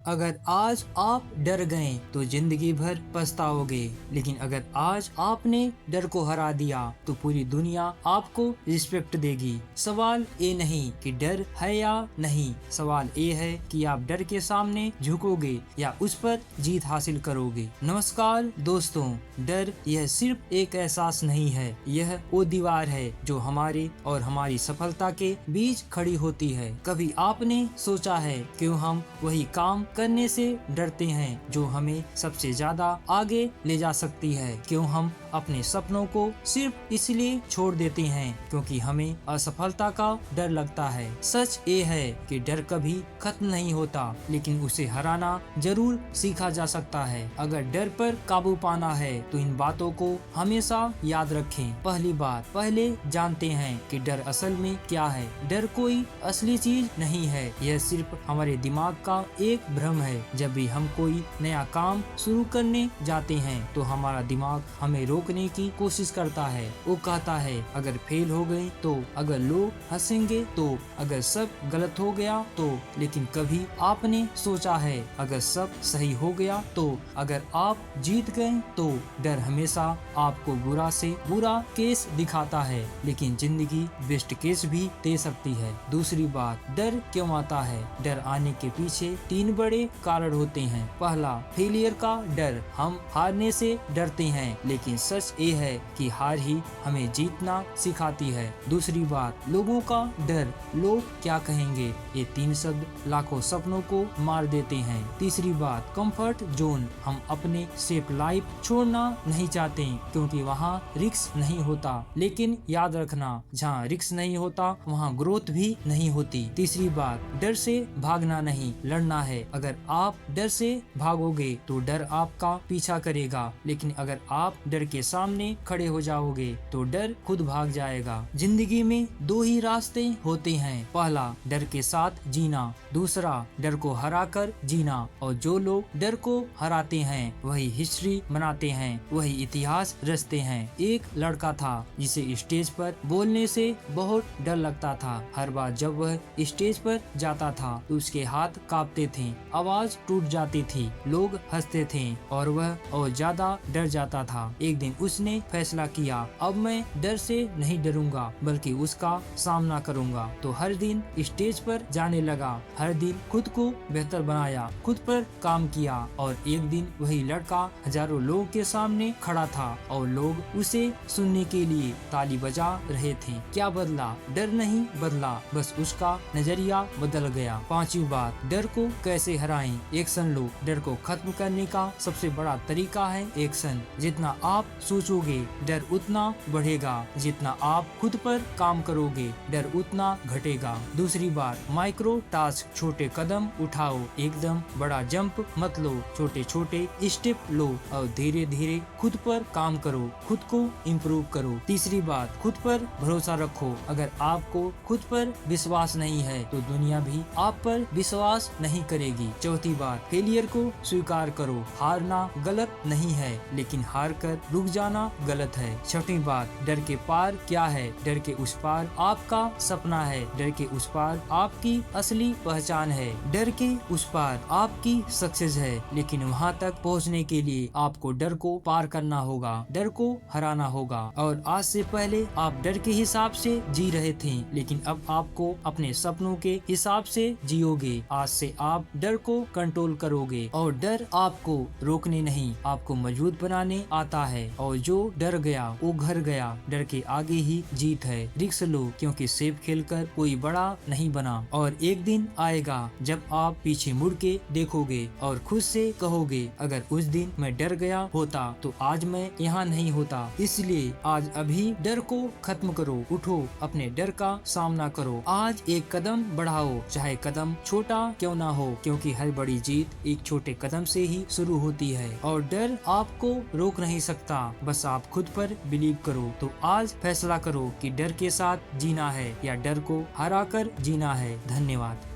अगर आज आप डर गए तो जिंदगी भर पछताओगे, लेकिन अगर आज आपने डर को हरा दिया तो पूरी दुनिया आपको रिस्पेक्ट देगी। सवाल ये नहीं कि डर है या नहीं, सवाल ये है कि आप डर के सामने झुकोगे या उस पर जीत हासिल करोगे। नमस्कार दोस्तों, डर यह सिर्फ एक एहसास नहीं है, यह वो दीवार है जो हमारे और हमारी सफलता के बीच खड़ी होती है। कभी आपने सोचा है क्यों हम वही काम करने से डरते हैं जो हमें सबसे ज्यादा आगे ले जा सकती है? क्यों हम अपने सपनों को सिर्फ इसलिए छोड़ देते हैं क्योंकि हमें असफलता का डर लगता है? सच ये है कि डर कभी खत्म नहीं होता, लेकिन उसे हराना जरूर सीखा जा सकता है। अगर डर पर काबू पाना है तो इन बातों को हमेशा याद रखें। पहली बात, पहले जानते हैं कि डर असल में क्या है। डर कोई असली चीज नहीं है, यह सिर्फ हमारे दिमाग का एक भ्रम है। जब भी हम कोई नया काम शुरू करने जाते हैं तो हमारा दिमाग हमें रोकने की कोशिश करता है। वो कहता है अगर फेल हो गए तो, अगर लोग हंसेंगे तो, अगर सब गलत हो गया तो। लेकिन कभी आपने सोचा है अगर सब सही हो गया तो, अगर आप जीत गए तो? डर हमेशा आपको बुरा से बुरा केस दिखाता है, लेकिन जिंदगी बेस्ट केस भी दे सकती है। दूसरी बात, डर क्यों आता है? डर आने के पीछे तीन बड़े कारण होते हैं। पहला, फेलियर का डर, हम हारने से डरते हैं, लेकिन सच ये है कि हार ही हमें जीतना सिखाती है। दूसरी बात, लोगों का डर, लोग क्या कहेंगे, ये तीन शब्द लाखों सपनों को मार देते हैं। तीसरी बात, कंफर्ट जोन, हम अपने सेफ लाइफ छोड़ना नहीं चाहते क्योंकि वहाँ रिस्क नहीं होता, लेकिन याद रखना जहाँ रिस्क नहीं होता वहाँ ग्रोथ भी नहीं होती। तीसरी बात, डर से भागना नहीं, लड़ना है। अगर आप डर से भागोगे तो डर आपका पीछा करेगा, लेकिन अगर आप डर के सामने खड़े हो जाओगे तो डर खुद भाग जाएगा। जिंदगी में दो ही रास्ते होते हैं, पहला डर के साथ जीना, दूसरा डर को हराकर जीना। और जो लोग डर को हराते हैं वही हिस्ट्री बनाते हैं, वही इतिहास रचते हैं। एक लड़का था जिसे स्टेज पर बोलने से बहुत डर लगता था। हर बार जब वह स्टेज पर जाता था तो उसके हाथ कांपते थे, आवाज टूट जाती थी, लोग हंसते थे और वह और ज्यादा डर जाता था। एक दिन उसने फैसला किया, अब मैं डर से नहीं डरूंगा बल्कि उसका सामना करूंगा। तो हर दिन स्टेज पर जाने लगा, हर दिन खुद को बेहतर बनाया, खुद पर काम किया और एक दिन वही लड़का हजारों लोगों के सामने खड़ा था और लोग उसे सुनने के लिए ताली बजा रहे थे। क्या बदला? डर नहीं बदला, बस उसका नजरिया बदल गया। पांचवी बात, डर को कैसे हराएं? एक्शन लो। डर को खत्म करने का सबसे बड़ा तरीका है एक्शन। जितना आप सोचोगे डर उतना बढ़ेगा, जितना आप खुद पर काम करोगे डर उतना घटेगा। दूसरी बात, माइक्रो टास्क, छोटे कदम उठाओ, एकदम बड़ा जंप मत लो, छोटे छोटे स्टेप लो और धीरे धीरे खुद पर काम करो, खुद को इम्प्रूव करो। तीसरी बात, खुद पर भरोसा रखो। अगर आपको खुद पर विश्वास नहीं है तो दुनिया भी आप पर विश्वास नहीं करेगी। चौथी बात, फेलियर को स्वीकार करो, हारना गलत नहीं है, लेकिन हार कर रुक जाना गलत है। छठी बात, डर के पार क्या है? डर के उस पार आपका सपना है, डर के उस पार आपकी असली पहचान है, डर के उस पार आपकी सक्सेस है। लेकिन वहाँ तक पहुँचने के लिए आपको डर को पार करना होगा, डर को हराना होगा। और आज से पहले आप डर के हिसाब से जी रहे थे, लेकिन अब आपको अपने सपनों के हिसाब से जियोगे। आज से आप डर को कंट्रोल करोगे और डर आपको रोकने नहीं, आपको मजबूत बनाने आता है। और जो डर गया वो घर गया, डर के आगे ही जीत है। रिस्क लो क्योंकि सेफ खेलकर कोई बड़ा नहीं बना। और एक दिन आएगा जब आप पीछे मुड़ के देखोगे और खुद से कहोगे अगर उस दिन मैं डर गया होता तो आज मैं यहाँ नहीं होता। इसलिए आज अभी डर को खत्म करो, उठो, अपने डर का सामना करो। आज एक कदम बढ़ाओ, चाहे कदम छोटा क्यों ना हो, क्योंकि हर बड़ी जीत एक छोटे कदम से ही शुरू होती है। और डर आपको रोक नहीं सकता, बस आप खुद पर बिलीव करो। तो आज फैसला करो कि डर के साथ जीना है या डर को हरा कर जीना है। धन्यवाद।